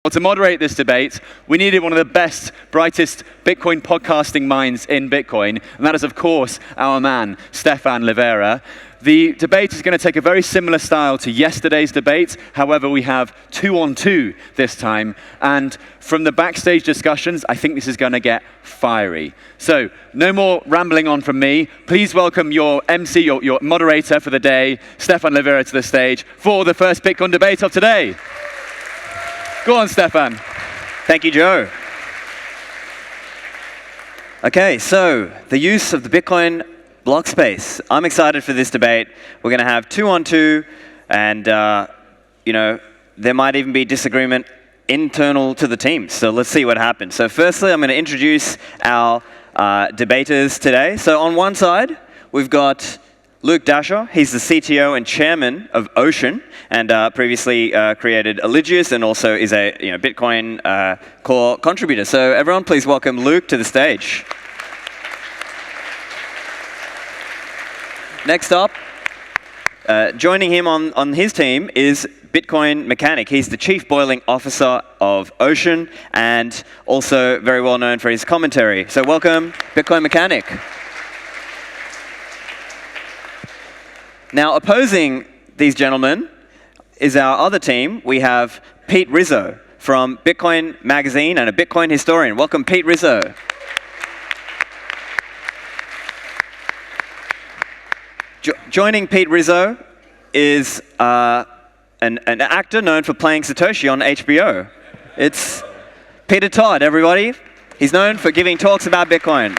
Well, to moderate this debate, we needed one of the best, brightest Bitcoin podcasting minds in Bitcoin, and that is, of course, our man, Stephan Livera. The debate is going to take a very similar style to yesterday's debate. However, we have 2-on-2 this time, and from the backstage discussions, I think this is going to get fiery. So, no more rambling on from me. Please welcome your MC, your moderator for the day, Stephan Livera, to the stage for the first Bitcoin debate of today. Go on, Stephan. Thank you, Joe. Okay, so the use of the Bitcoin block space. I'm excited for this debate. We're going to have 2-on-2, and there might even be disagreement internal to the team. So let's see what happens. So firstly, I'm going to introduce our debaters today. So on one side, we've got Luke Dashjr. He's the CTO and chairman of Ocean, and previously created Eligius, and also is a Bitcoin core contributor. So everyone, please welcome Luke to the stage. Next up, joining him on his team is Bitcoin Mechanic. He's the chief boiling officer of Ocean, and also very well known for his commentary. So welcome, Bitcoin Mechanic. Now, opposing these gentlemen is our other team. We have Pete Rizzo from Bitcoin Magazine and a Bitcoin historian. Welcome, Pete Rizzo. Joining Pete Rizzo is an actor known for playing Satoshi on HBO. It's Peter Todd, everybody. He's known for giving talks about Bitcoin.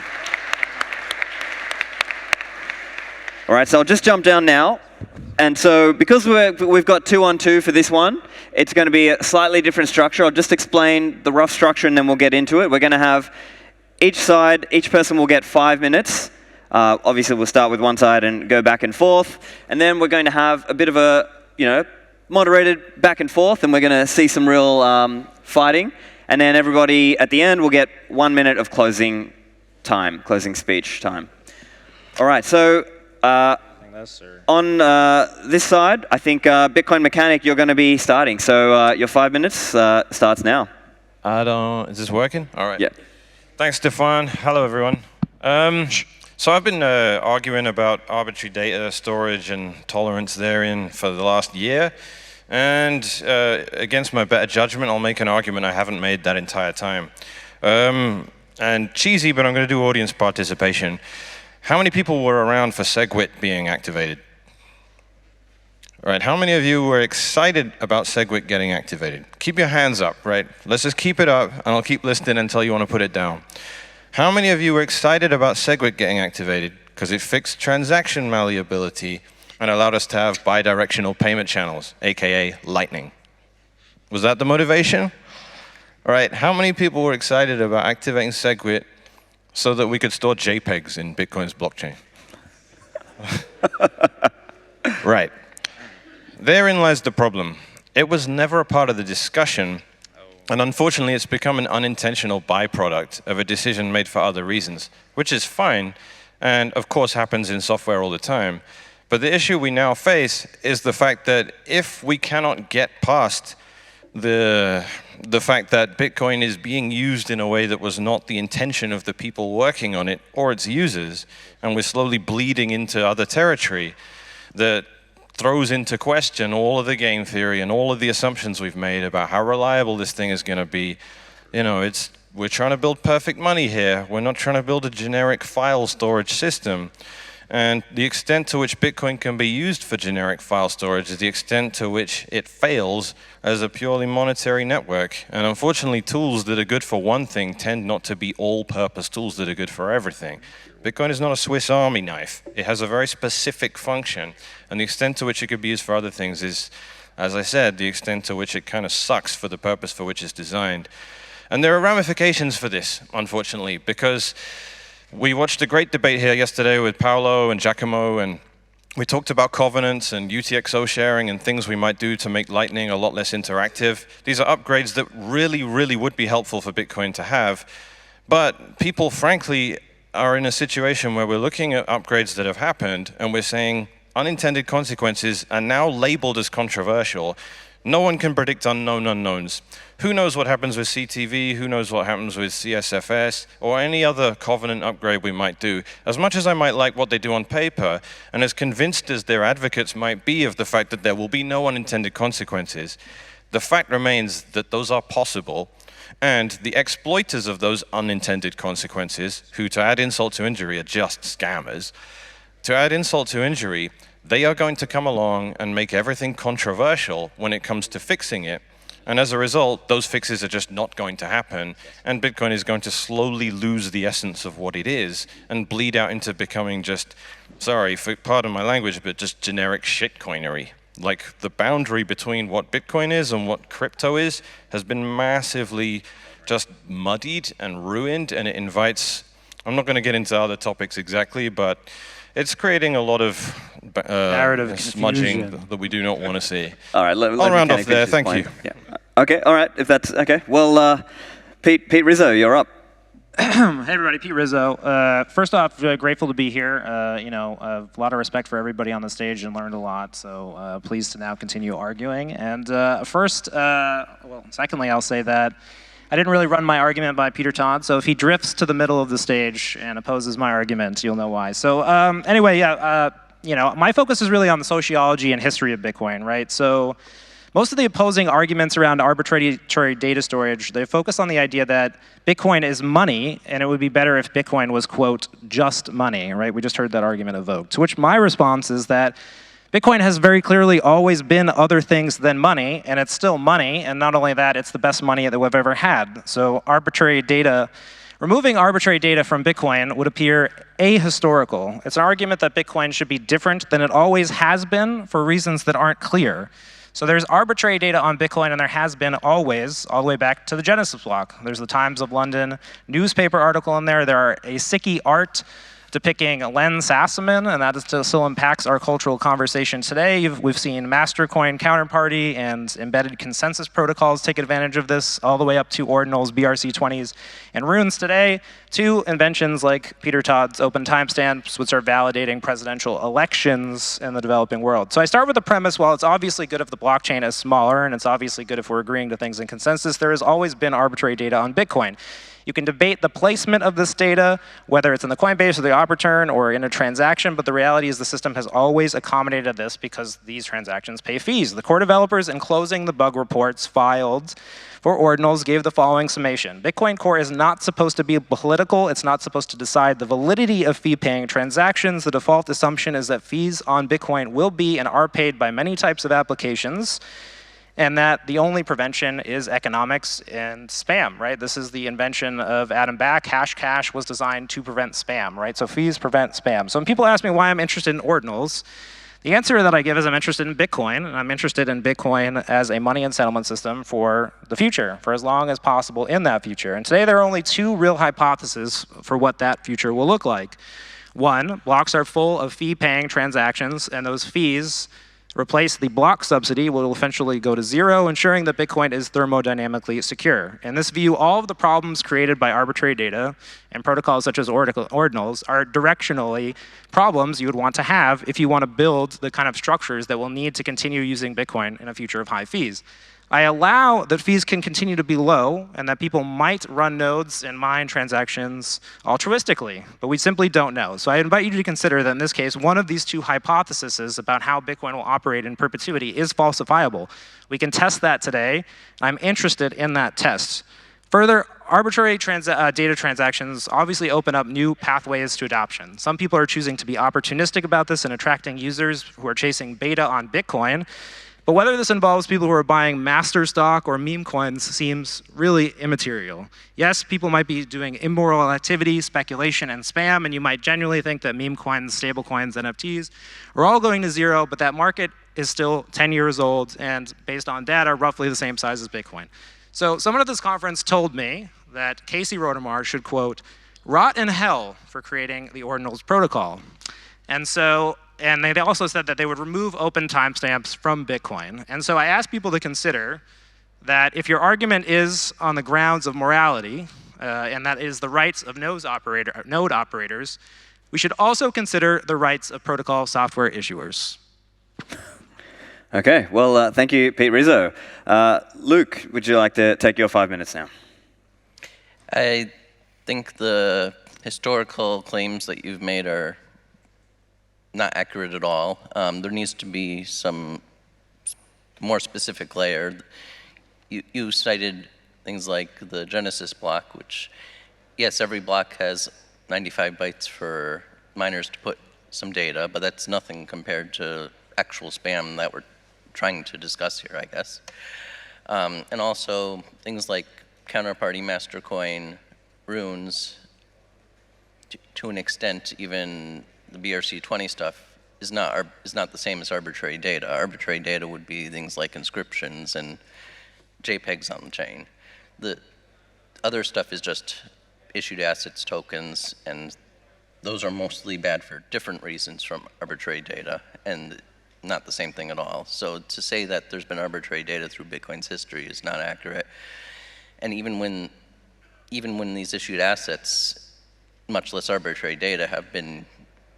All right, so I'll just jump down now. And so because we've got 2-on-2 for this one, it's going to be a slightly different structure. I'll just explain the rough structure and then we'll get into it. We're going to have each person will get 5 minutes. Obviously, we'll start with one side and go back and forth. And then we're going to have a bit of a, moderated back and forth, and we're going to see some real fighting. And then everybody at the end will get 1 minute of closing speech time. All right, so on this side, I think Bitcoin Mechanic, you're going to be starting. So your 5 minutes starts now. Is this working? All right. Yeah. Thanks, Stephan. Hello, everyone. So I've been arguing about arbitrary data storage and tolerance therein for the last year. And against my better judgment, I'll make an argument I haven't made that entire time. And cheesy, but I'm going to do audience participation. How many people were around for SegWit being activated? All right, how many of you were excited about SegWit getting activated? Keep your hands up, right? Let's just keep it up, and I'll keep listening until you want to put it down. How many of you were excited about SegWit getting activated because it fixed transaction malleability and allowed us to have bidirectional payment channels, aka Lightning? Was that the motivation? All right, how many people were excited about activating SegWit so that we could store JPEGs in Bitcoin's blockchain? Right. Therein lies the problem. It was never a part of the discussion. And unfortunately, it's become an unintentional byproduct of a decision made for other reasons, which is fine, and of course happens in software all the time. But the issue we now face is the fact that if we cannot get past the fact that Bitcoin is being used in a way that was not the intention of the people working on it or its users, and we're slowly bleeding into other territory that throws into question all of the game theory and all of the assumptions we've made about how reliable this thing is going to be. We're trying to build perfect money here. We're not trying to build a generic file storage system. And the extent to which Bitcoin can be used for generic file storage is the extent to which it fails as a purely monetary network. And unfortunately, tools that are good for one thing tend not to be all-purpose tools that are good for everything. Bitcoin is not a Swiss Army knife. It has a very specific function, and the extent to which it could be used for other things is, as I said, the extent to which it kind of sucks for the purpose for which it's designed. And there are ramifications for this, unfortunately, because we watched a great debate here yesterday with Paolo and Giacomo, and we talked about covenants and UTXO sharing and things we might do to make Lightning a lot less interactive. These are upgrades that really, really would be helpful for Bitcoin to have, but people, frankly, are in a situation where we're looking at upgrades that have happened and we're saying unintended consequences are now labeled as controversial No one can predict unknown unknowns. Who knows what happens with CTV, who knows what happens with CSFS, or any other covenant upgrade we might do. As much as I might like what they do on paper, and as convinced as their advocates might be of the fact that there will be no unintended consequences, the fact remains that those are possible, and the exploiters of those unintended consequences, who to add insult to injury are just scammers, to add insult to injury, they are going to come along and make everything controversial when it comes to fixing it. And as a result, those fixes are just not going to happen, and Bitcoin is going to slowly lose the essence of what it is and bleed out into becoming just, sorry, pardon my language, but just generic shitcoinery. Like, the boundary between what Bitcoin is and what crypto is has been massively just muddied and ruined, and it invites, I'm not going to get into other topics exactly, but it's creating a lot of narrative smudging confusion that we do not want to see. All right, I'll round off there. Thank you. Yeah. Okay, all right, if that's okay. Well, Pete Rizzo, you're up. Hey everybody, Pete Rizzo. First off, grateful to be here. A lot of respect for everybody on the stage and learned a lot. So pleased to now continue arguing. And secondly, I'll say that I didn't really run my argument by Peter Todd. So if he drifts to the middle of the stage and opposes my argument, you'll know why. So my focus is really on the sociology and history of Bitcoin, right? So most of the opposing arguments around arbitrary data storage, they focus on the idea that Bitcoin is money, and it would be better if Bitcoin was, quote, just money, right? We just heard that argument evoked. To which my response is that Bitcoin has very clearly always been other things than money, and it's still money, and not only that, it's the best money that we've ever had. So removing arbitrary data from Bitcoin would appear ahistorical. It's an argument that Bitcoin should be different than it always has been for reasons that aren't clear. So there's arbitrary data on Bitcoin, and there has been always, all the way back to the Genesis block. There's the Times of London newspaper article in there. There are ASICI art depicting Len Sassaman, and that still impacts our cultural conversation today. We've seen Mastercoin Counterparty and embedded consensus protocols take advantage of this, all the way up to ordinals, BRC20s, and runes today, to inventions like Peter Todd's open timestamps, which are validating presidential elections in the developing world. So I start with the premise, while it's obviously good if the blockchain is smaller, and it's obviously good if we're agreeing to things in consensus, there has always been arbitrary data on Bitcoin. You can debate the placement of this data, whether it's in the Coinbase or the Opportun or in a transaction, but the reality is the system has always accommodated this because these transactions pay fees. The core developers, in closing the bug reports filed for ordinals, gave the following summation. Bitcoin Core is not supposed to be political. It's not supposed to decide the validity of fee-paying transactions. The default assumption is that fees on Bitcoin will be and are paid by many types of applications, and that the only prevention is economics and spam, right? This is the invention of Adam Back. Hashcash was designed to prevent spam, right? So fees prevent spam. So when people ask me why I'm interested in ordinals, the answer that I give is I'm interested in Bitcoin, and I'm interested in Bitcoin as a money and settlement system for the future, for as long as possible in that future. And today there are only two real hypotheses for what that future will look like. One, blocks are full of fee-paying transactions, and those fees replace the block subsidy, will eventually go to zero, ensuring that Bitcoin is thermodynamically secure. In this view, all of the problems created by arbitrary data and protocols such as ordinals are directionally problems you would want to have if you want to build the kind of structures that will need to continue using Bitcoin in a future of high fees. I allow that fees can continue to be low and that people might run nodes and mine transactions altruistically, but we simply don't know. So I invite you to consider that in this case, one of these two hypotheses about how Bitcoin will operate in perpetuity is falsifiable. We can test that today. I'm interested in that test. Further, arbitrary data transactions obviously open up new pathways to adoption. Some people are choosing to be opportunistic about this and attracting users who are chasing beta on Bitcoin. But whether this involves people who are buying master stock or meme coins seems really immaterial. Yes, people might be doing immoral activity, speculation, and spam, and you might genuinely think that meme coins, stable coins, NFTs are all going to zero, but that market is still 10 years old and, based on data, roughly the same size as Bitcoin. So someone at this conference told me that Casey Rodarmor should, quote, rot in hell for creating the Ordinals protocol. And they also said that they would remove open timestamps from Bitcoin. And so I asked people to consider that if your argument is on the grounds of morality, and that is the rights of node operators, we should also consider the rights of protocol software issuers. Okay, well, thank you, Pete Rizzo. Luke, would you like to take your 5 minutes now? I think the historical claims that you've made are not accurate at all. There needs to be some more specific layer. You cited things like the Genesis block, which, yes, every block has 95 bytes for miners to put some data, but that's nothing compared to actual spam that we're trying to discuss here, I guess. And also things like counterparty master coin runes, to an extent, even the BRC20 stuff is not the same as arbitrary data. Arbitrary data would be things like inscriptions and JPEGs on the chain. The other stuff is just issued assets, tokens, and those are mostly bad for different reasons from arbitrary data, and not the same thing at all. So to say that there's been arbitrary data through Bitcoin's history is not accurate. And even when these issued assets, much less arbitrary data, have been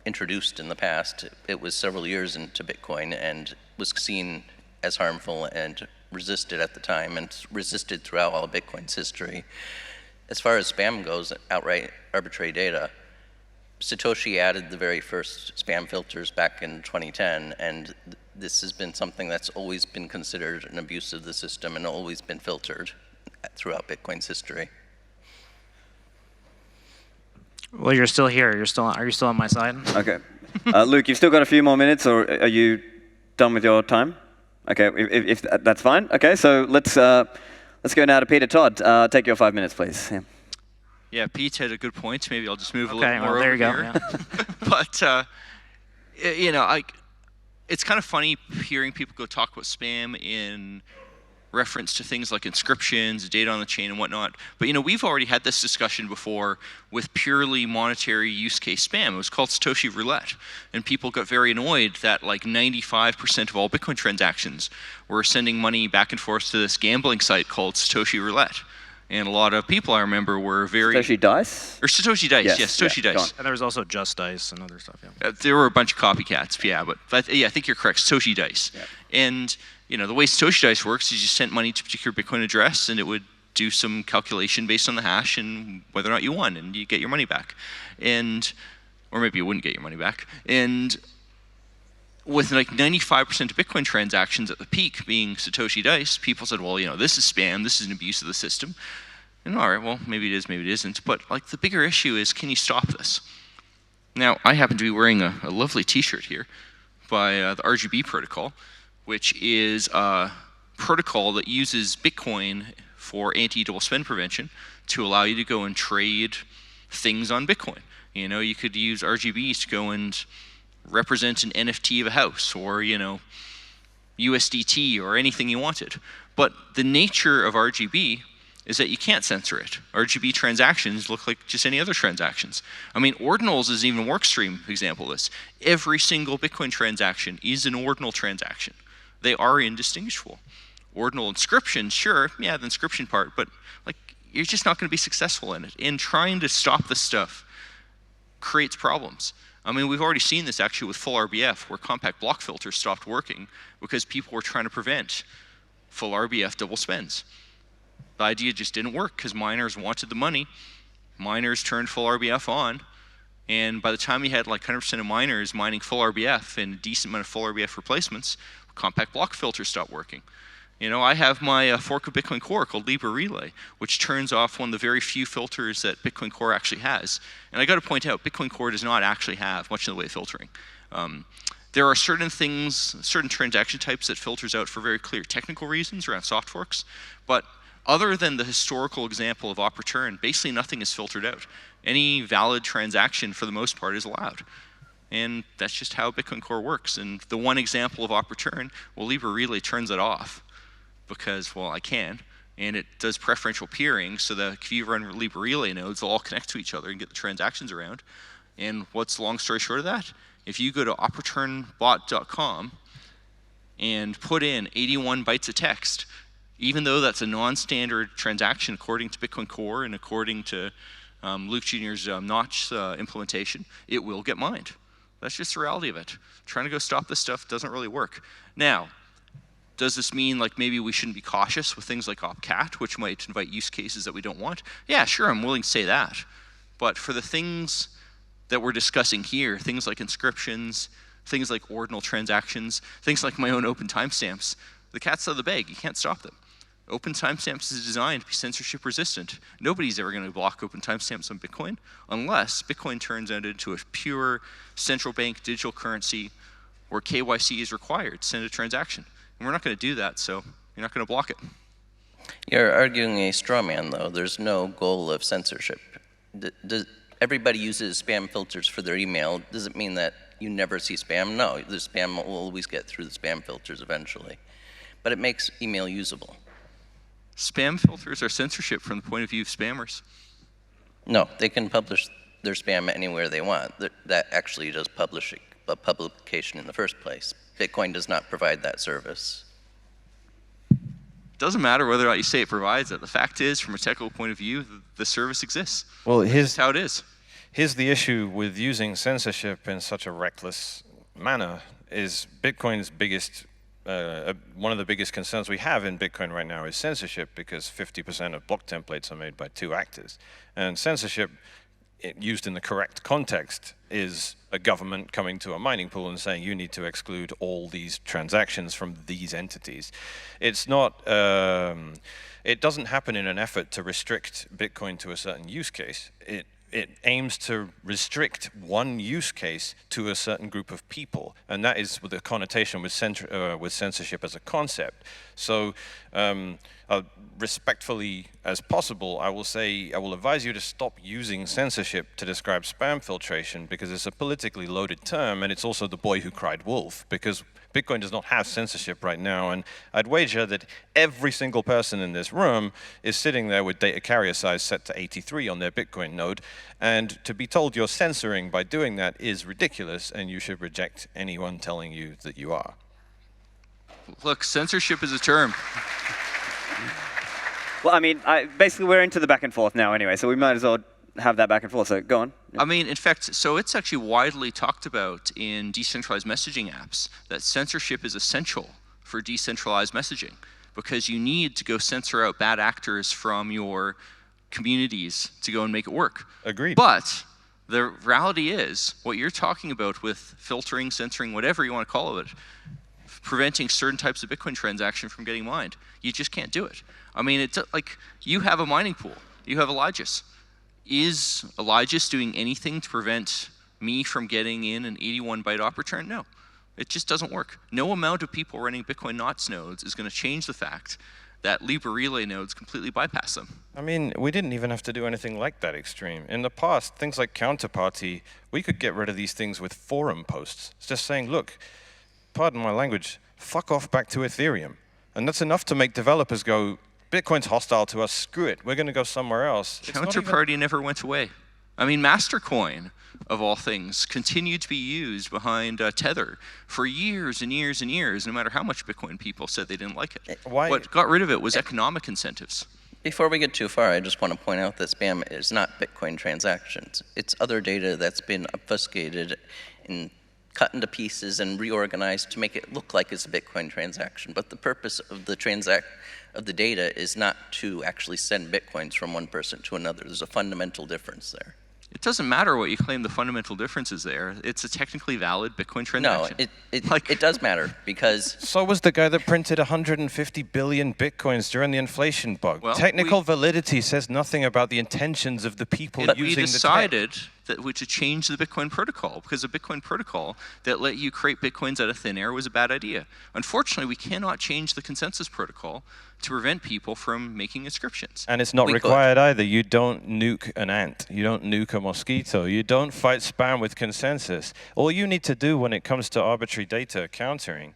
introduced in the past, it was several years into Bitcoin and was seen as harmful and resisted at the time and resisted throughout all of Bitcoin's history. As far as spam goes, outright arbitrary data, Satoshi added the very first spam filters back in 2010, and this has been something that's always been considered an abuse of the system and always been filtered throughout Bitcoin's history. Well, you're still here. Are you still on my side? Okay. Luke, you've still got a few more minutes, or are you done with your time? Okay, if that's fine. Okay, so let's go now to Peter Todd. Take your 5 minutes, please. Yeah. Yeah, Pete had a good point. Maybe I'll just move a Okay, little more well, there you over go. here. Yeah. But it's kind of funny hearing people go talk about spam in reference to things like inscriptions, data on the chain, and whatnot. But we've already had this discussion before with purely monetary use case spam. It was called Satoshi Roulette, and people got very annoyed that like 95% of all Bitcoin transactions were sending money back and forth to this gambling site called Satoshi Roulette. And a lot of people, I remember, were very... Satoshi Dice? Or Satoshi Dice, yes, Satoshi yeah, Dice. And there was also Just Dice and other stuff, yeah. There were a bunch of copycats, yeah, but I think you're correct, Satoshi Dice. Yeah. And the way Satoshi Dice works is you sent money to a particular Bitcoin address, and it would do some calculation based on the hash and whether or not you won, and you get your money back. Or maybe you wouldn't get your money back. And with like 95% of Bitcoin transactions at the peak being Satoshi Dice, people said, well, this is spam, this is an abuse of the system. And all right, well, maybe it is, maybe it isn't. But like the bigger issue is, can you stop this? Now, I happen to be wearing a lovely t-shirt here by the RGB protocol, which is a protocol that uses Bitcoin for anti-double spend prevention to allow you to go and trade things on Bitcoin. You could use RGB to go and represent an NFT of a house, or USDT, or anything you wanted. But the nature of RGB is that you can't censor it. RGB transactions look like just any other transactions. I mean, ordinals is even a work stream example of this. Every single Bitcoin transaction is an ordinal transaction. They are indistinguishable. Ordinal inscription, sure, yeah, the inscription part, but like you're just not going to be successful in it. And trying to stop this stuff creates problems. I mean, we've already seen this actually with full RBF, where compact block filters stopped working because people were trying to prevent full RBF double spends. The idea just didn't work because miners wanted the money. Miners turned full RBF on, and by the time you had like 100% of miners mining full RBF and a decent amount of full RBF replacements, compact block filters stopped working. I have my fork of Bitcoin Core called Libra Relay, which turns off one of the very few filters that Bitcoin Core actually has. And I got to point out, Bitcoin Core does not actually have much in the way of filtering. There are certain things, certain transaction types that filters out for very clear technical reasons around soft forks, but other than the historical example of op return, basically nothing is filtered out. Any valid transaction, for the most part, is allowed. And that's just how Bitcoin Core works. And the one example of op return, well, Libra Relay turns it off because, well, I can. And it does preferential peering so that if you run Libra Relay nodes, they'll all connect to each other and get the transactions around. And what's the long story short of that? If you go to opreturnbot.com and put in 81 bytes of text, even though that's a non-standard transaction according to Bitcoin Core and according to Luke Jr.'s Notch implementation, it will get mined. That's just the reality of it. Trying to go stop this stuff doesn't really work. Now, does this mean like maybe we shouldn't be cautious with things like OpCat, which might invite use cases that we don't want? Yeah, sure, I'm willing to say that. But for the things that we're discussing here, things like inscriptions, things like ordinal transactions, things like my own open timestamps, the cat's out of the bag. You can't stop them. Open timestamps is designed to be censorship resistant. Nobody's ever going to block open timestamps on Bitcoin unless Bitcoin turns out into a pure central bank digital currency where KYC is required to send a transaction. And we're not going to do that, so you're not going to block it. You're arguing a straw man, though. There's no goal of censorship. Everybody uses spam filters for their email. Does it mean that you never see spam? No, the spam will always get through the spam filters eventually. But it makes email usable. Spam filters are censorship from the point of view of spammers. No, they can publish their spam anywhere they want. That actually does publication in the first place. Bitcoin does not provide that service. Doesn't matter whether or not you say it provides it. The fact is, from a technical point of view, the service exists. Well, That's how it is. Here's the issue with using censorship in such a reckless manner is Bitcoin's biggest, one of the biggest concerns we have in Bitcoin right now is censorship, because 50% of block templates are made by 2 actors. And censorship, used in the correct context, is a government coming to a mining pool and saying you need to exclude all these transactions from these entities. It's not, it doesn't happen in an effort to restrict Bitcoin to a certain use case. It aims to restrict one use case to a certain group of people, and that is with a connotation with censorship as a concept. So respectfully as possible, I will advise you to stop using censorship to describe spam filtration, because it's a politically loaded term, and it's also the boy who cried wolf, because Bitcoin does not have censorship right now, and I'd wager that every single person in this room is sitting there with data carrier size set to 83 on their Bitcoin node, and to be told you're censoring by doing that is ridiculous, and you should reject anyone telling you that you are. Look, censorship is a term. Well, I mean, basically we're into the back and forth now anyway, so we might as well have that back and forth, so go on. I mean, in fact, so it's actually widely talked about in decentralized messaging apps that censorship is essential for decentralized messaging, because you need to go censor out bad actors from your communities to go and make it work. Agreed. But the reality is, what you're talking about with filtering, censoring, whatever you want to call it, preventing certain types of Bitcoin transaction from getting mined, you just can't do it. I mean, it's like you have a mining pool. You have Elijah's. Is Elijah's doing anything to prevent me from getting in an 81-byte op return? No. It just doesn't work. No amount of people running Bitcoin Knots nodes is going to change the fact that Libra Relay nodes completely bypass them. I mean, we didn't even have to do anything like that extreme. In the past, things like Counterparty, we could get rid of these things with forum posts. It's just saying, look, pardon my language, fuck off back to Ethereum. And that's enough to make developers go, Bitcoin's hostile to us, screw it, we're going to go somewhere else. Counterparty never went away. I mean, Mastercoin, of all things, continued to be used behind Tether for years and years and years, no matter how much Bitcoin people said they didn't like it. What got rid of it was economic incentives. Before we get too far, I just want to point out that spam is not Bitcoin transactions. It's other data that's been obfuscated and cut into pieces and reorganized to make it look like it's a Bitcoin transaction. But the purpose of the data is not to actually send Bitcoins from one person to another. There's a fundamental difference there. It doesn't matter what you claim the fundamental difference is there. It's a technically valid Bitcoin transaction. No, it does matter, because... So was the guy that printed 150 billion Bitcoins during the inflation bug. Well, Technical validity says nothing about the intentions of the people using the tech. We decided to change the Bitcoin protocol, because the Bitcoin protocol that let you create Bitcoins out of thin air was a bad idea. Unfortunately, we cannot change the consensus protocol to prevent people from making inscriptions. And it's not required either. You don't nuke an ant. You don't nuke a mosquito. You don't fight spam with consensus. All you need to do when it comes to arbitrary data countering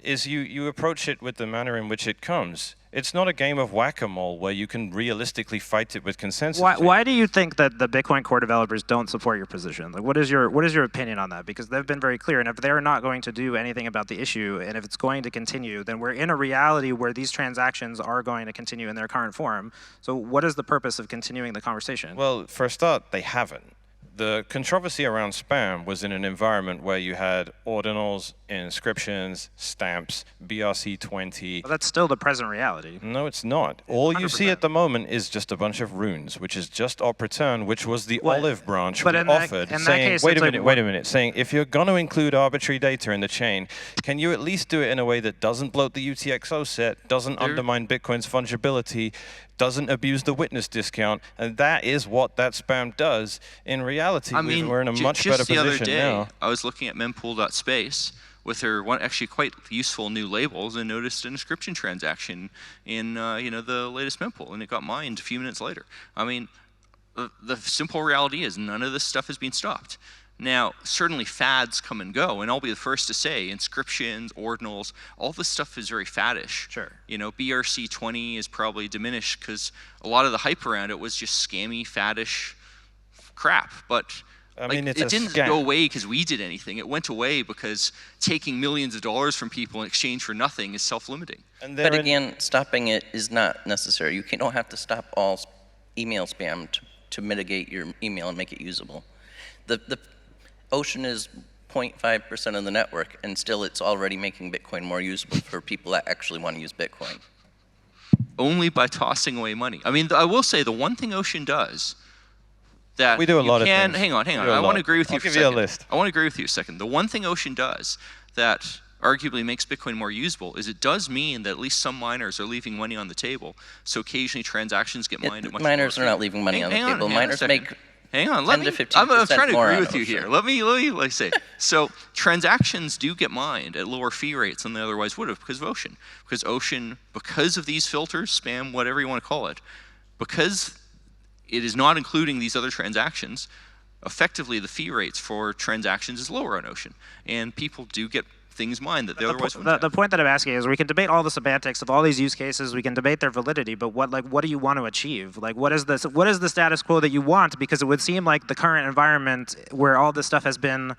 is you approach it with the manner in which it comes. It's not a game of whack-a-mole where you can realistically fight it with consensus. Why do you think that the Bitcoin core developers don't support your position? Like, what is your opinion on that? Because they've been very clear, and if they're not going to do anything about the issue, and if it's going to continue, then we're in a reality where these transactions are going to continue in their current form. So what is the purpose of continuing the conversation? Well, for a start, they haven't. the controversy around spam was in an environment where you had ordinals, inscriptions, stamps, BRC20. Well, that's still the present reality. No, it's not. All you see 100%. at the moment is just a bunch of runes, which is just op return, which was the Well, olive branch but we in that- offered, in that saying, case, wait it's a like minute, what- wait a minute, saying, if you're going to include arbitrary data in the chain, can you at least do it in a way that doesn't bloat the UTXO set, doesn't undermine Bitcoin's fungibility, doesn't abuse the witness discount, and that is what that spam does. In reality, I mean, we're in a much better just the other position day, now. I was looking at mempool.space with her actually quite useful new labels and noticed an inscription transaction in the latest mempool, and it got mined a few minutes later. I mean, the simple reality is none of this stuff has been stopped. Now, certainly fads come and go, and I'll be the first to say inscriptions, ordinals, all this stuff is very faddish. Sure. BRC20 is probably diminished because a lot of the hype around it was just scammy, faddish crap. But I mean, it's it a didn't scam. go away because we did anything. It went away because taking millions of dollars from people in exchange for nothing is self-limiting. And But therein- again, stopping it is not necessary. You don't have to stop all email spam to mitigate your email and make it usable. The Ocean is 0.5% of the network, and still it's already making Bitcoin more usable for people that actually want to use Bitcoin. Only by tossing away money. I mean, I will say the one thing Ocean does that We do a you lot of can, things. hang on. We do a I want lot. to agree with you I'll for a give you a second. list. I want to agree with you a second. The one thing Ocean does that arguably makes Bitcoin more usable is it does mean that at least some miners are leaving money on the table. So occasionally transactions get mined at much Miners lower are not fee. leaving money on the Hang table. hang a Miners second. make Hang on, 10 to 15% I'm trying to more agree on with you Ocean. here. Let me say. So transactions do get mined at lower fee rates than they otherwise would have because of Ocean. Because of these filters, spam, whatever you want to call it, because it is not including these other transactions, effectively the fee rates for transactions is lower on Ocean. And people do get things mined that they otherwise wouldn't The have. point that I'm asking is we can debate all the semantics of all these use cases, we can debate their validity, but what do you want to achieve? Like what is the status quo that you want? Because it would seem like the current environment where all this stuff has been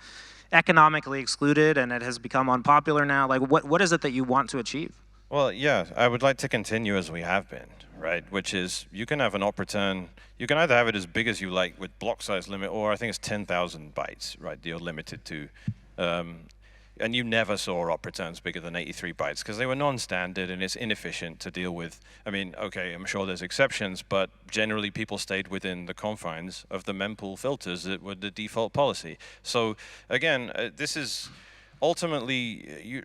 economically excluded and it has become unpopular now, like what is it that you want to achieve? Well, yeah, I would like to continue as we have been, right? Which is you can have an op return, you can either have it as big as you like with block size limit, or I think it's 10,000 bytes, right? You're limited to. And you never saw op returns bigger than 83 bytes because they were non-standard and it's inefficient to deal with. I mean, okay, I'm sure there's exceptions, but generally people stayed within the confines of the mempool filters that were the default policy. So again, this is ultimately,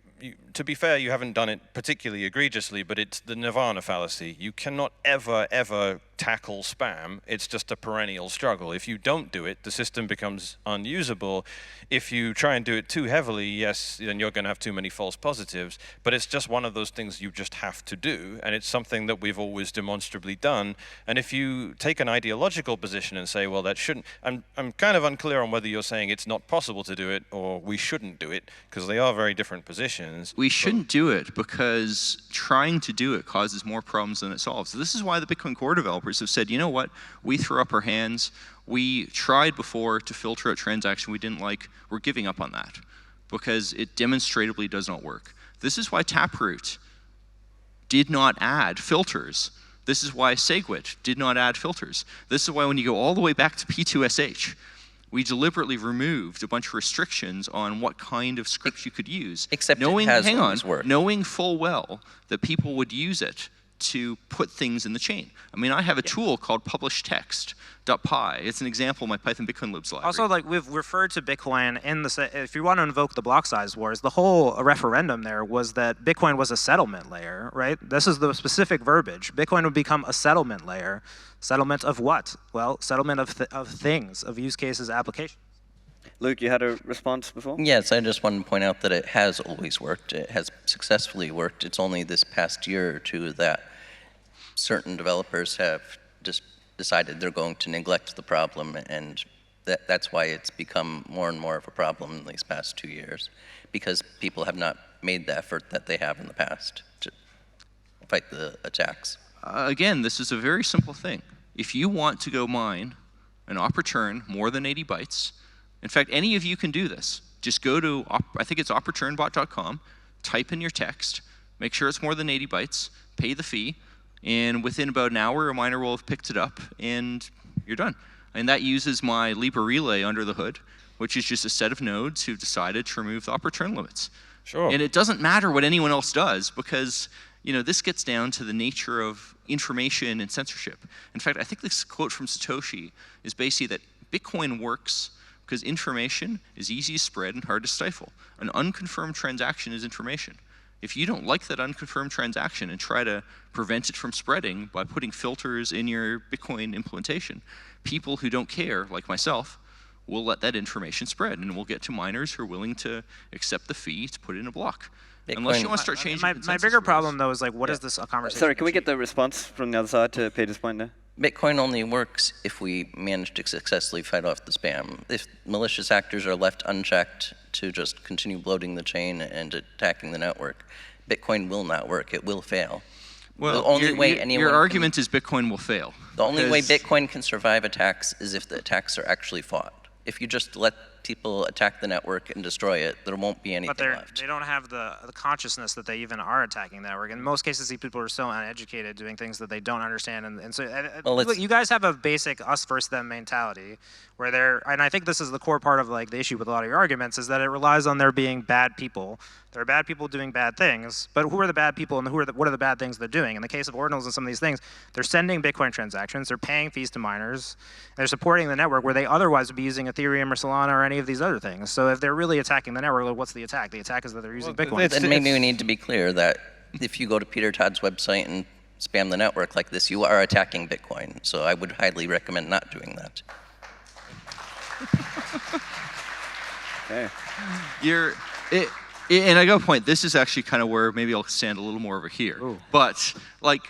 to be fair, you haven't done it particularly egregiously, but it's the nirvana fallacy. You cannot ever tackle spam. It's just a perennial struggle. If you don't do it, the system becomes unusable. If you try and do it too heavily, yes, then you're going to have too many false positives, but it's just one of those things you just have to do, and it's something that we've always demonstrably done. And if you take an ideological position and say, well, that shouldn't, I'm kind of unclear on whether you're saying it's not possible to do it or we shouldn't do it, because they are very different positions. We shouldn't do it because trying to do it causes more problems than it solves. So this is why the Bitcoin Core developers have said, you know what, we threw up our hands. We tried before to filter out transaction we didn't like. We're giving up on that because it demonstrably does not work. This is why Taproot did not add filters. This is why SegWit did not add filters. This is why when you go all the way back to P2SH, we deliberately removed a bunch of restrictions on what kind of scripts you could use. Except it has always worked. Knowing full well that people would use it to put things in the chain. I mean, I have a tool called publishText.py. It's an example of my Python Bitcoin libs library. Also, like we've referred to Bitcoin if you want to invoke the block size wars, the whole referendum there was that Bitcoin was a settlement layer, right? This is the specific verbiage. Bitcoin would become a settlement layer. Settlement of what? Well, settlement of things, of use cases, applications. Luke, you had a response before? Yes, I just wanted to point out that it has always worked. It has successfully worked. It's only this past year or two that certain developers have just decided they're going to neglect the problem, and that's why it's become more and more of a problem in these past 2 years, because people have not made the effort that they have in the past to fight the attacks. Again, this is a very simple thing. If you want to go mine an op return more than 80 bytes, in fact, any of you can do this. Just go to, I think it's opreturnbot.com, type in your text, make sure it's more than 80 bytes, pay the fee, and within about an hour, a miner will have picked it up, and you're done. And that uses my Libra relay under the hood, which is just a set of nodes who've decided to remove the upper trend limits. Sure. And it doesn't matter what anyone else does, because this gets down to the nature of information and censorship. In fact, I think this quote from Satoshi is basically that Bitcoin works because information is easy to spread and hard to stifle. An unconfirmed transaction is information. If you don't like that unconfirmed transaction and try to prevent it from spreading by putting filters in your Bitcoin implementation, people who don't care, like myself, will let that information spread, and we'll get to miners who are willing to accept the fee to put it in a block. Unless you want to start changing my bigger problem, though, is like, what is this a conversation? Sorry, can we get the response from the other side to Peter's point there? Bitcoin only works if we manage to successfully fight off the spam. If malicious actors are left unchecked to just continue bloating the chain and attacking the network, Bitcoin will not work. It will fail. Well, the only way anyone your argument is Bitcoin will fail. The only way Bitcoin can survive attacks is if the attacks are actually fought. If you just let people attack the network and destroy it, there won't be anything left. They don't have the consciousness that they even are attacking the network. In most cases, these people are so uneducated doing things that they don't understand. And so look, you guys have a basic us versus them mentality where and I think this is the core part of like the issue with a lot of your arguments, is that it relies on there being bad people. There are bad people doing bad things, but who are the bad people and what are the bad things they're doing? In the case of ordinals and some of these things, they're sending Bitcoin transactions, they're paying fees to miners, they're supporting the network where they otherwise would be using Ethereum or Solana or any of these other things. So if they're really attacking the network, like, what's the attack? The attack is that they're using Bitcoin. Then maybe we need to be clear that if you go to Peter Todd's website and spam the network like this, you are attacking Bitcoin. So I would highly recommend not doing that. Okay. And I got a point. This is actually kind of where maybe I'll stand a little more over here. Ooh. But like,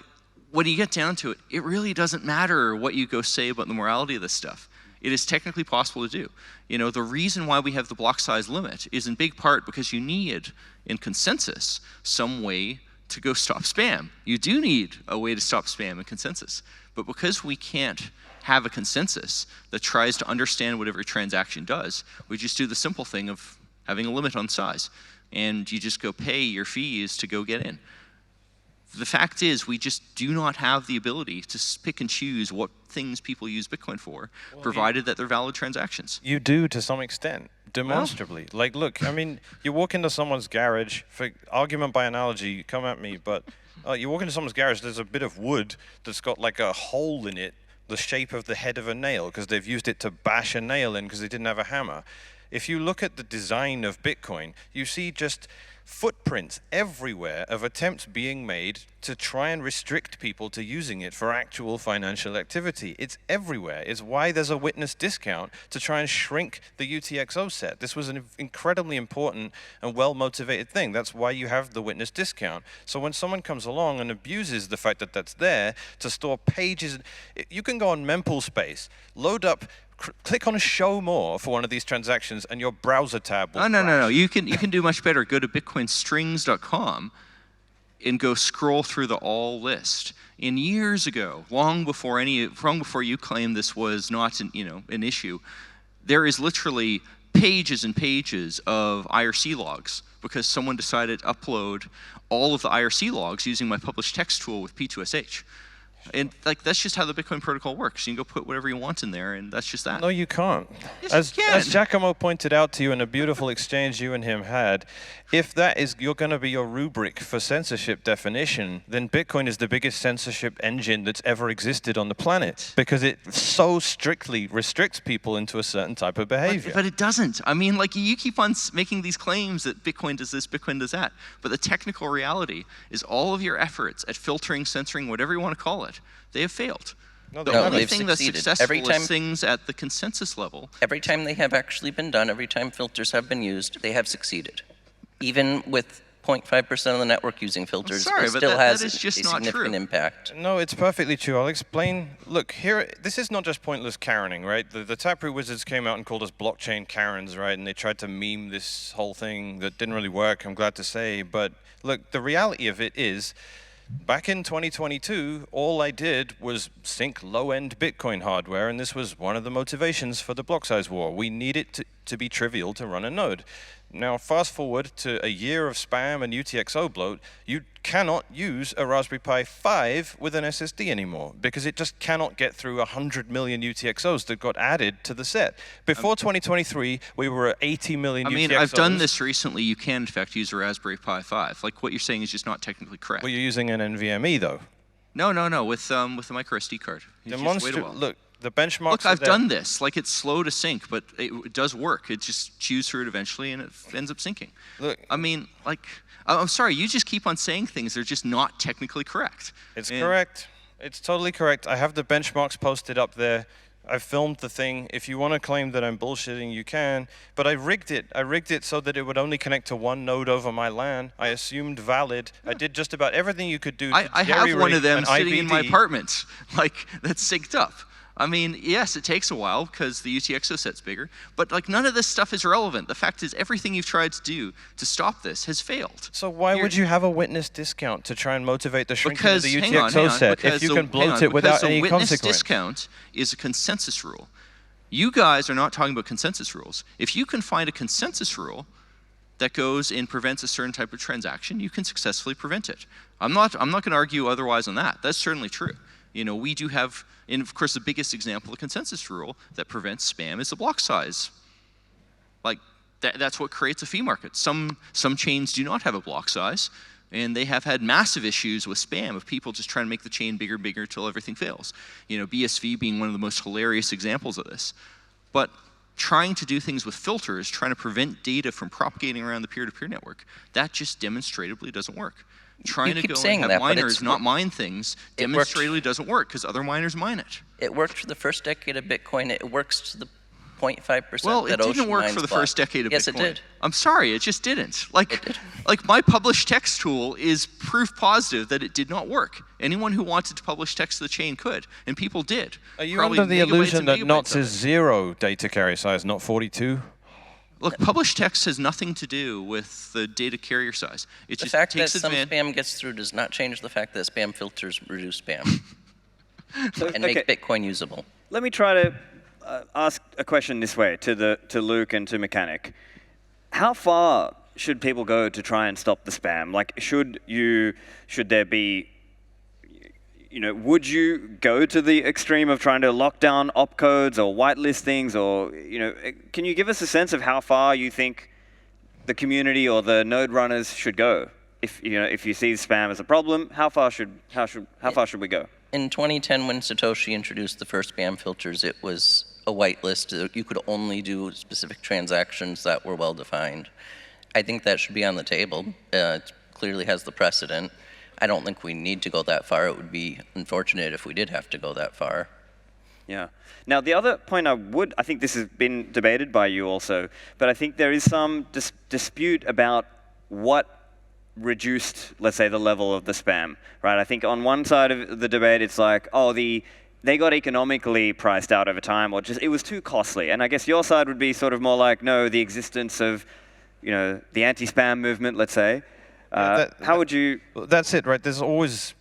when you get down to it, it really doesn't matter what you go say about the morality of this stuff. It is technically possible to do. The reason why we have the block size limit is in big part because you need, in consensus, some way to go stop spam. You do need a way to stop spam in consensus. But because we can't have a consensus that tries to understand what every transaction does, we just do the simple thing of having a limit on size. And you just go pay your fees to go get in. The fact is, we just do not have the ability to pick and choose what things people use Bitcoin for, provided that they're valid transactions. You do to some extent, demonstrably. Well. Like, look, I mean, you walk into someone's garage, for argument by analogy, come at me, but you walk into someone's garage, there's a bit of wood that's got like a hole in it, the shape of the head of a nail, because they've used it to bash a nail in because they didn't have a hammer. If you look at the design of Bitcoin, you see just footprints everywhere of attempts being made to try and restrict people to using it for actual financial activity. It's everywhere. It's why there's a witness discount to try and shrink the UTXO set. This was an incredibly important and well-motivated thing. That's why you have the witness discount. So when someone comes along and abuses the fact that that's there to store pages, you can go on Mempool Space, load up, click on show more for one of these transactions and your browser tab will crash. No. You can do much better. Go to bitcoinstrings.com and go scroll through the all list. And years ago, long before you claimed this was not an issue, there is literally pages and pages of IRC logs because someone decided to upload all of the IRC logs using my published text tool with P2SH. And like that's just how the Bitcoin protocol works. You can go put whatever you want in there, and that's just that. No, you can't. Yes, you can. As Giacomo pointed out to you in a beautiful exchange you and him had, if that is going to be your rubric for censorship definition, then Bitcoin is the biggest censorship engine that's ever existed on the planet because it so strictly restricts people into a certain type of behavior. But it doesn't. I mean, like you keep on making these claims that Bitcoin does this, Bitcoin does that. But the technical reality is all of your efforts at filtering, censoring, whatever you want to call it, they have failed. No, the only they've thing that's succeeded. successful is things at the consensus level. Every time they have actually been done, every time filters have been used, they have succeeded. Even with 0.5% of the network using filters, it still has a significant impact. No, it's perfectly true. I'll explain. Look, here, this is not just pointless Karening, right? The Taproot wizards came out and called us blockchain Karens, right? And they tried to meme this whole thing that didn't really work, I'm glad to say. But look, the reality of it is, back in 2022, all I did was sync low-end Bitcoin hardware, and this was one of the motivations for the block size war. We needed to to be trivial to run a node. Now, fast forward to a year of spam and UTXO bloat, you cannot use a Raspberry Pi 5 with an SSD anymore because it just cannot get through 100 million UTXOs that got added to the set. Before 2023, we were at 80 million UTXOs. I've done this recently. You can, in fact, use a Raspberry Pi 5. Like, what you're saying is just not technically correct. Well, you're using an NVMe, though. No, with a micro SD card. You just wait a while. Look, the benchmarks Look, are I've there. done this. Like, it's slow to sync, but it does work. It just chews through it eventually, and it ends up syncing. Look, I mean, like, I'm sorry, you just keep on saying things that are just not technically correct. It's correct. It's totally correct. I have the benchmarks posted up there. I filmed the thing. If you want to claim that I'm bullshitting, you can. But I rigged it. I rigged it so that it would only connect to one node over my LAN. I assumed valid. I did just about everything you could do to I have one of them an sitting in my IBD. apartment, like, that's synced up. I mean, yes, it takes a while because the UTXO set's bigger, but like none of this stuff is relevant. The fact is everything you've tried to do to stop this has failed. So why would you have a witness discount to try and motivate the shrinking of the UTXO hang on, set because if you can bloat it without any witness consequence? discount is a consensus rule. You guys are not talking about consensus rules. If you can find a consensus rule that goes and prevents a certain type of transaction, you can successfully prevent it. I'm not going to argue otherwise on that. That's certainly true. You know, we do have, and of course the biggest example of consensus rule that prevents spam is the block size. Like, that's what creates a fee market. Some chains do not have a block size, and they have had massive issues with spam of people just trying to make the chain bigger until everything fails. You know, BSV being one of the most hilarious examples of this. But trying to do things with filters, trying to prevent data from propagating around the peer-to-peer network, that just demonstrably doesn't work. Trying to keep go saying and have that, but miners it's not mine things it worked. demonstrably doesn't work because other miners mine it. It worked for the first decade of Bitcoin. It works to the 0.5% Well, it that didn't Ocean work mines for the block. first decade of yes, Bitcoin. Yes, it did. I'm sorry, it just didn't. Like, It did. like my publish text tool is proof positive that it did not work. Anyone who wanted to publish text to the chain could, and people did. Are you Probably under the megabytes illusion and that megabytes NOTS of is it. 0 data carrier size, not 42? Look, publish text has nothing to do with the data carrier size. It The just fact that takes some advantage. spam gets through does not change the fact that spam filters reduce spam So, and okay, make Bitcoin usable. let me try to ask a question this way to Luke and to Mechanic. How far should people go to try and stop the spam? Like, should there be, you know, would you go to the extreme of trying to lock down opcodes or whitelist things, or, you know, can you give us a sense of how far you think the community or the node runners should go? If you see spam as a problem, how far should we go? In 2010, when Satoshi introduced the first spam filters, it was a whitelist. You could only do specific transactions that were well defined. I think that should be on the table. It clearly has the precedent. I don't think we need to go that far. It would be unfortunate if we did have to go that far. Yeah. Now, the other point I think this has been debated by you also, but I think there is some dispute about what reduced, let's say, the level of the spam, right? I think on one side of the debate, it's like, oh, they got economically priced out over time, or just it was too costly. And I guess your side would be sort of more like, no, the existence of, you know, the anti-spam movement, let's say. How would you? That's it, right? There's always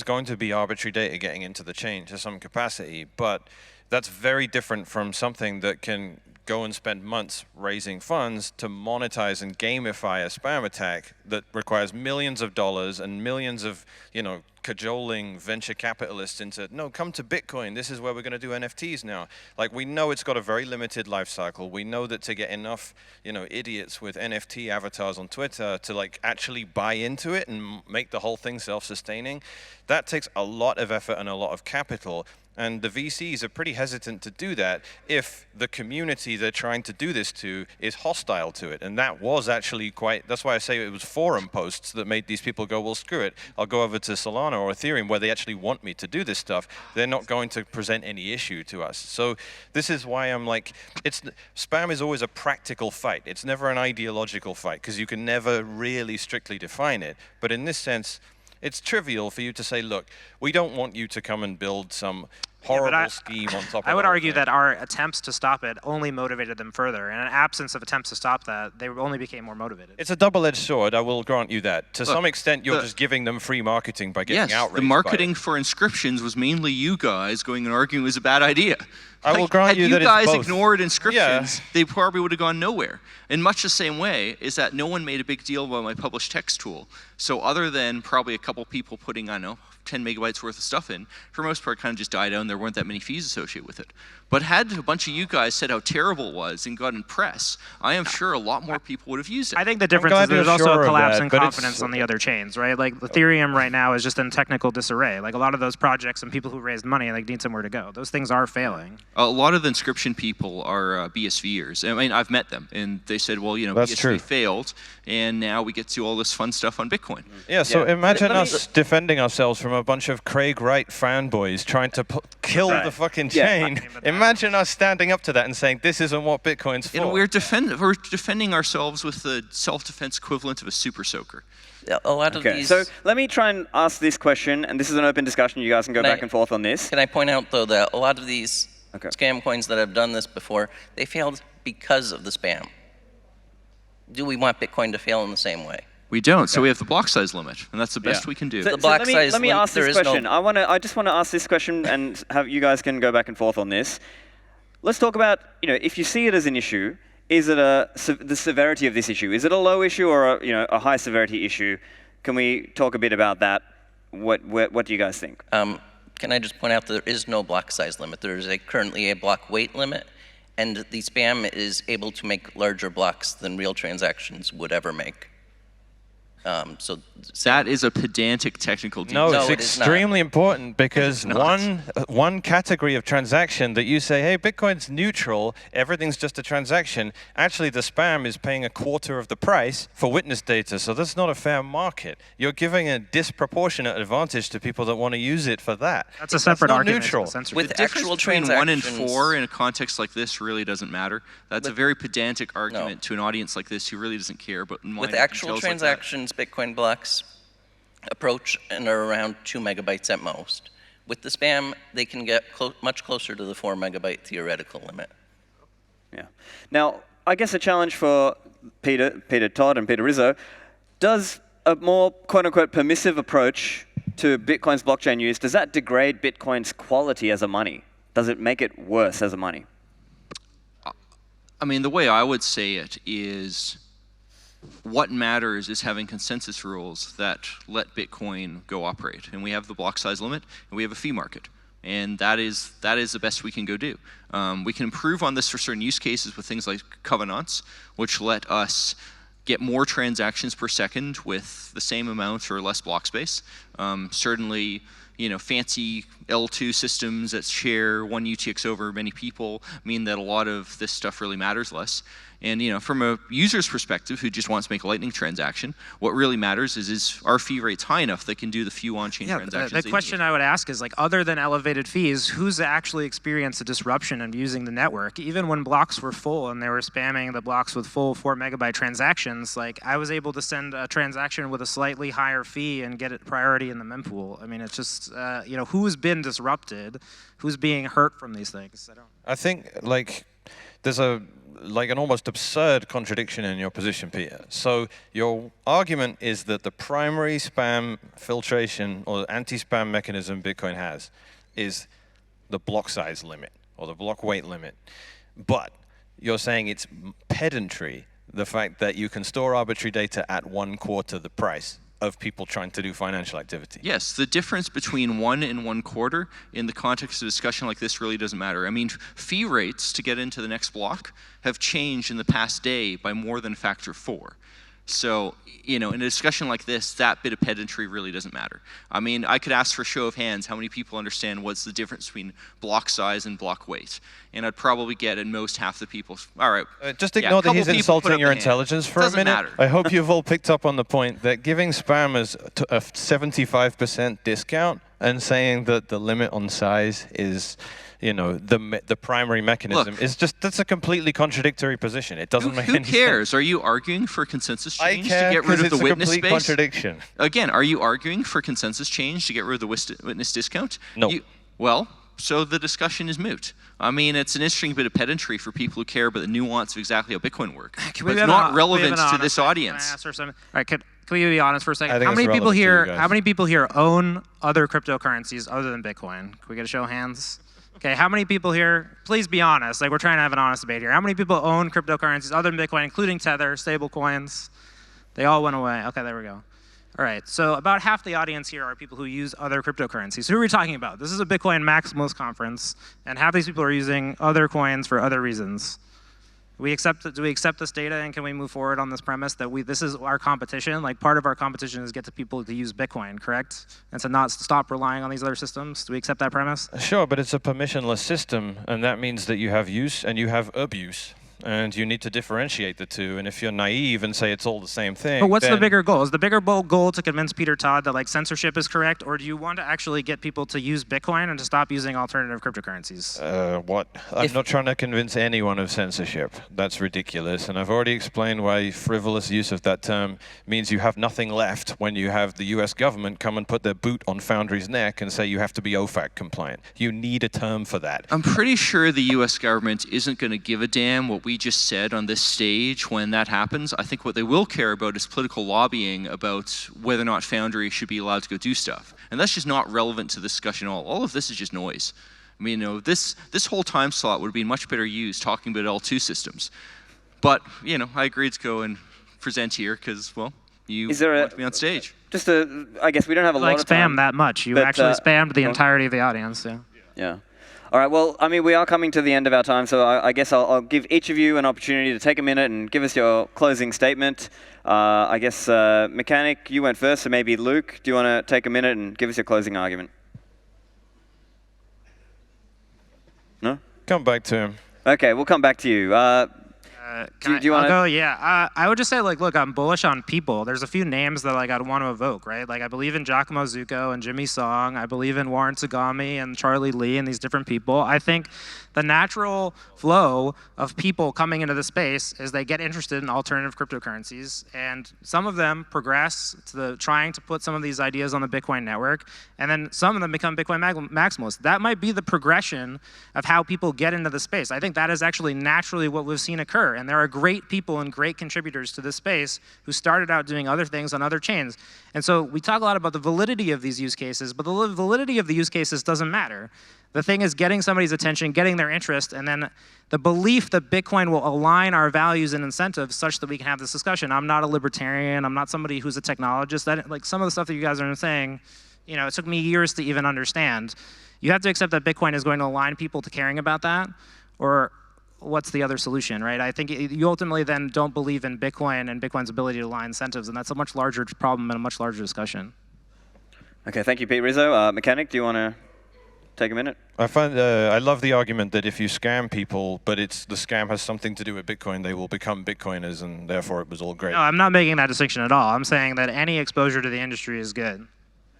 going to be arbitrary data getting into the chain to some capacity, but that's very different from something that can go and spend months raising funds to monetize and gamify a spam attack that requires millions of dollars and millions of, you know, cajoling venture capitalists into, no, come to Bitcoin. This is where we're going to do NFTs now. Like, we know it's got a very limited life cycle. We know that to get enough, you know, idiots with NFT avatars on Twitter to like actually buy into it and make the whole thing self-sustaining, that takes a lot of effort and a lot of capital. And the VCs are pretty hesitant to do that if the community they're trying to do this to is hostile to it. And that was actually that's why I say it was forum posts that made these people go, well, screw it. I'll go over to Solana or Ethereum where they actually want me to do this stuff. They're not going to present any issue to us. So this is why I'm like, spam is always a practical fight. It's never an ideological fight because you can never really strictly define it. But in this sense, it's trivial for you to say, look, we don't want you to come and build some horrible scheme on top of I would the whole argue thing. that our attempts to stop it only motivated them further. And in absence of attempts to stop that, they only became more motivated. It's a double-edged sword, I will grant you that. To some extent, you're just giving them free marketing by getting Yes, outraged the by marketing it. for inscriptions was mainly you guys going and arguing it was a bad idea. I will grant you that Had it's you guys both. ignored inscriptions, Yeah. they probably would have gone nowhere. In much the same way is that no one made a big deal about my published text tool. So other than probably a couple people putting, I don't know, 10 megabytes worth of stuff in, for most part kind of just died out and there weren't that many fees associated with it. But had a bunch of you guys said how terrible it was and got in press, I am sure a lot more people would have used it. I think the difference glad is there's you're also sure a of collapse that, in but it's- confidence on the other chains, right? Like Ethereum right now is just in technical disarray. Like a lot of those projects and people who raised money, like need somewhere to go. Those things are failing. A lot of the inscription people are BSVers. I mean, I've met them, and they said, well, you know, That's BSV true. failed, and now we get to do all this fun stuff on Bitcoin. Yeah, so Yeah. imagine Let me- us defending ourselves from a bunch of Craig Wright fanboys trying to kill the fucking Yeah. chain. Imagine us standing up to that and saying, this isn't what Bitcoin's for. And we're defending ourselves with the self-defense equivalent of a super soaker. A lot of Okay, these. so let me try and ask this question, and this is an open discussion. You guys can go Can I- back and forth on this. Can I point out, though, that a lot of these Okay. scam coins that have done this before, they failed because of the spam. Do we want Bitcoin to fail in the same way? We don't, so we have the block size limit, and that's the best Yeah. we can do. The block size let me limit, ask there this is no- question. I just want to ask this question, and have you guys can go back and forth on this. Let's talk about, if you see it as an issue, is it the severity of this issue? Is it a low issue or a high severity issue? Can we talk a bit about that? What do you guys think? Can I just point out that there is no block size limit? There is currently a block weight limit, and the spam is able to make larger blocks than real transactions would ever make. So That is a pedantic technical No, detail. No, it's it is not. extremely important because not. one category of transaction that you say, hey, Bitcoin's neutral, everything's just a transaction. Actually, the spam is paying a quarter of the price for witness data, so that's not a fair market. You're giving a disproportionate advantage to people that want to use it for that. That's a separate not argument. neutral. To censorship. With The difference actual between 1 and transactions- 4 in a context like this really doesn't matter. That's a With- very pedantic argument to an audience like this who really doesn't care about minor With actual details like that. transactions, Bitcoin blocks approach and are around 2 megabytes at most. With the spam, they can get much closer to the 4 megabyte theoretical limit. Yeah. Now, I guess a challenge for Peter Todd and Peter Rizzo, does a more quote-unquote permissive approach to Bitcoin's blockchain use, does that degrade Bitcoin's quality as a money? Does it make it worse as a money? I mean, the way I would say it is what matters is having consensus rules that let Bitcoin go operate. And we have the block size limit, and we have a fee market. And that is the best we can go do. We can improve on this for certain use cases with things like covenants, which let us get more transactions per second with the same amount or less block space. Certainly, fancy L2 systems that share one UTX over many people mean that a lot of this stuff really matters less. And from a user's perspective who just wants to make a Lightning transaction, what really matters is our fee rates high enough that can do the few on-chain transactions. The question I would ask is, like, other than elevated fees, who's actually experienced a disruption of using the network? Even when blocks were full and they were spamming the blocks with full 4 megabyte transactions, like, I was able to send a transaction with a slightly higher fee and get it priority in the mempool. I mean, it's just, who's been disrupted? Who's being hurt from these things? I think there's an almost absurd contradiction in your position, Peter. So your argument is that the primary spam filtration or anti-spam mechanism Bitcoin has is the block size limit or the block weight limit. But you're saying it's pedantry, the fact that you can store arbitrary data at 1/4 the price of people trying to do financial activity. Yes, the difference between 1 and 1/4 in the context of a discussion like this really doesn't matter. I mean, fee rates to get into the next block have changed in the past day by more than a factor of 4. So, in a discussion like this, that bit of pedantry really doesn't matter. I mean, I could ask for a show of hands how many people understand what's the difference between block size and block weight. And I'd probably get at most half the people. All right. Just yeah, ignore a that he's couple people put insulting up your the hand. intelligence for a Doesn't minute. matter. I hope you've all picked up on the point that giving spammers a 75% discount and saying that the limit on size is, the primary mechanism Look, is that's a completely contradictory position. It doesn't make Who any cares? Are you arguing for consensus sense. I change care to get rid because of it's the a witness complete space? contradiction. Again, are you arguing for consensus change to get rid of the witness discount? No. Well, so the discussion is moot. I mean, it's an interesting bit of pedantry for people who care about the nuance of exactly how Bitcoin works. But it's not relevant to this audience. Can I ask her something? All right, can we be honest for a second? I think How it's many people relevant to you here? guys. How many people here own other cryptocurrencies other than Bitcoin? Can we get a show of hands? Okay, how many people here? Please be honest. Like, we're trying to have an honest debate here. How many people own cryptocurrencies other than Bitcoin, including Tether, stable coins? They all went away. Okay, there we go. All right, so about half the audience here are people who use other cryptocurrencies. Who are we talking about? This is a Bitcoin maximalist conference, and half these people are using other coins for other reasons. Do we accept this data, and can we move forward on this premise that this is our competition? Like, part of our competition is get to people to use Bitcoin, correct? And to not stop relying on these other systems? Do we accept that premise? Sure, but it's a permissionless system, and that means that you have use and you have abuse. And you need to differentiate the two. And if you're naive and say it's all the same thing, But what's the then- bigger goal? Is the bigger goal to convince Peter Todd that like censorship is correct, or do you want to actually get people to use Bitcoin and to stop using alternative cryptocurrencies? What? I'm not trying to convince anyone of censorship. That's ridiculous. And I've already explained why frivolous use of that term means you have nothing left when you have the US government come and put their boot on Foundry's neck and say you have to be OFAC compliant. You need a term for that. I'm pretty sure the US government isn't going to give a damn what we just said on this stage when that happens. I think what they will care about is political lobbying about whether or not Foundry should be allowed to go do stuff. And that's just not relevant to the discussion at all. All of this is just noise. I mean, this whole time slot would have been much better used talking about L2 systems. But, I agreed to go and present here because, well, you want to be on stage. I guess we don't have a lot Like of time. spam that much. You but, actually spammed the go on. entirety of the audience. Yeah. Yeah. All right, well, I mean, we are coming to the end of our time, so I guess I'll give each of you an opportunity to take a minute and give us your closing statement. I guess, Mechanic, you went first, so maybe Luke, do you want to take a minute and give us your closing argument? No? Come back to him. Okay, we'll come back to you. Do you I'll want go? Yeah. I would just say, look, I'm bullish on people. There's a few names that I'd want to evoke, right? Like, I believe in Giacomo Zucco and Jimmy Song. I believe in Warren Tsugami and Charlie Lee and these different people. I think the natural flow of people coming into the space is they get interested in alternative cryptocurrencies, and some of them progress to trying to put some of these ideas on the Bitcoin network, and then some of them become Bitcoin maximalists. That might be the progression of how people get into the space. I think that is actually naturally what we've seen occur, and there are great people and great contributors to this space who started out doing other things on other chains. And so we talk a lot about the validity of these use cases, but the validity of the use cases doesn't matter. The thing is getting somebody's attention, getting their interest, and then the belief that Bitcoin will align our values and incentives such that we can have this discussion. I'm not a libertarian. I'm not somebody who's a technologist. Like some of the stuff that you guys are saying, it took me years to even understand. You have to accept that Bitcoin is going to align people to caring about that, or what's the other solution, right? I think you ultimately then don't believe in Bitcoin and Bitcoin's ability to align incentives, and that's a much larger problem and a much larger discussion. Okay, thank you, Pete Rizzo. Mechanic, do you want to take a minute? I love the argument that if you scam people, but the scam has something to do with Bitcoin, they will become Bitcoiners, and therefore it was all great. No, I'm not making that distinction at all. I'm saying that any exposure to the industry is good.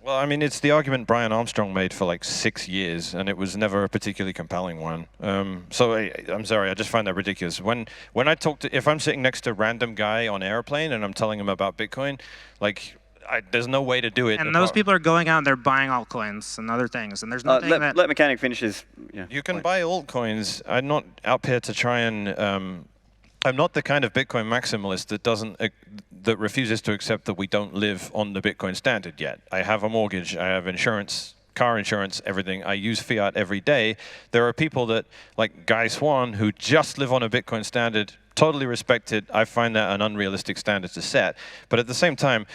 Well, I mean, it's the argument Brian Armstrong made for like 6 years, and it was never a particularly compelling one. So I'm sorry, I just find that ridiculous. When I talk to, if I'm sitting next to a random guy on an airplane and I'm telling him about Bitcoin, there's no way to do it. And those people are going out and they're buying altcoins and other things, and there's nothing that... Let Mechanic finish his... You can buy altcoins. I'm not out here to try and... I'm not the kind of Bitcoin maximalist that refuses to accept that we don't live on the Bitcoin standard yet. I have a mortgage, I have insurance, car insurance, everything. I use fiat every day. There are people that, like Guy Swan, who just live on a Bitcoin standard, totally respect it. I find that an unrealistic standard to set. But at the same time,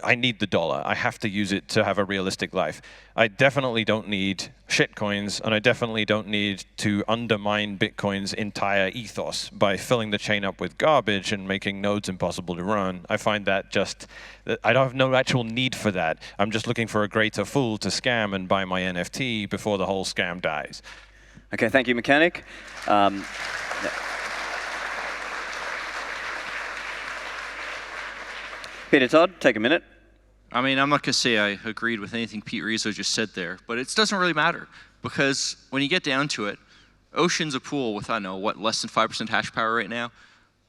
I need the dollar. I have to use it to have a realistic life. I definitely don't need shitcoins, and I definitely don't need to undermine Bitcoin's entire ethos by filling the chain up with garbage and making nodes impossible to run. I find that I don't have no actual need for that. I'm just looking for a greater fool to scam and buy my NFT before the whole scam dies. Okay, thank you, Mechanic. Peter Todd, take a minute. I mean, I'm not going to say I agreed with anything Pete Rizzo just said there, but it doesn't really matter because when you get down to it, Ocean's a pool with, less than 5% hash power right now.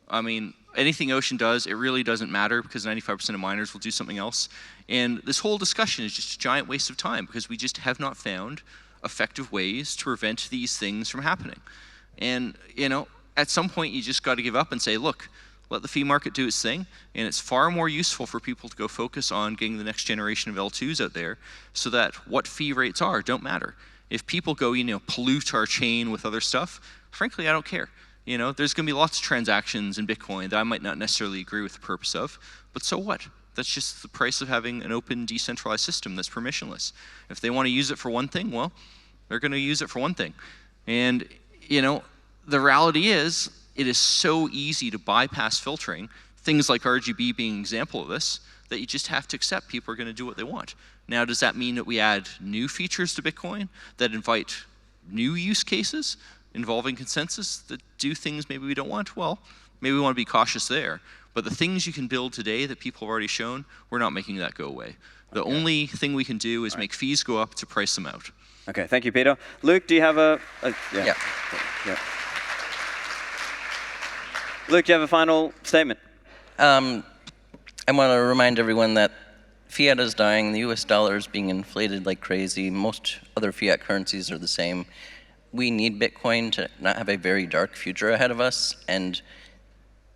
I mean, anything Ocean does, it really doesn't matter because 95% of miners will do something else. And this whole discussion is just a giant waste of time because we just have not found effective ways to prevent these things from happening. And, at some point you just got to give up and say, look, let the fee market do its thing, and it's far more useful for people to go focus on getting the next generation of L2s out there so that what fee rates are don't matter. If people go, pollute our chain with other stuff, frankly, I don't care. There's going to be lots of transactions in Bitcoin that I might not necessarily agree with the purpose of, but so what? That's just the price of having an open, decentralized system that's permissionless. If they want to use it for one thing, well, they're going to use it for one thing. And, the reality is, it is so easy to bypass filtering, things like RGB being an example of this, that you just have to accept people are going to do what they want. Now, does that mean that we add new features to Bitcoin that invite new use cases involving consensus that do things maybe we don't want? Well, maybe we want to be cautious there. But the things you can build today that people have already shown, we're not making that go away. The only thing we can do is make fees go up to price them out. Okay, thank you, Peter. Luke, do you have a Yeah. Luke, do you have a final statement? I want to remind everyone that fiat is dying, the US dollar is being inflated like crazy, most other fiat currencies are the same. We need Bitcoin to not have a very dark future ahead of us, and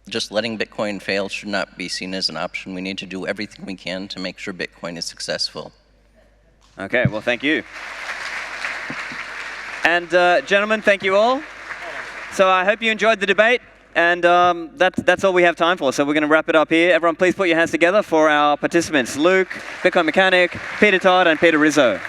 just letting Bitcoin fail should not be seen as an option. We need to do everything we can to make sure Bitcoin is successful. Okay, well, thank you. And gentlemen, thank you all. So I hope you enjoyed the debate. And that's all we have time for. So we're going to wrap it up here. Everyone, please put your hands together for our participants: Luke, Bitcoin Mechanic, Peter Todd, and Peter Rizzo.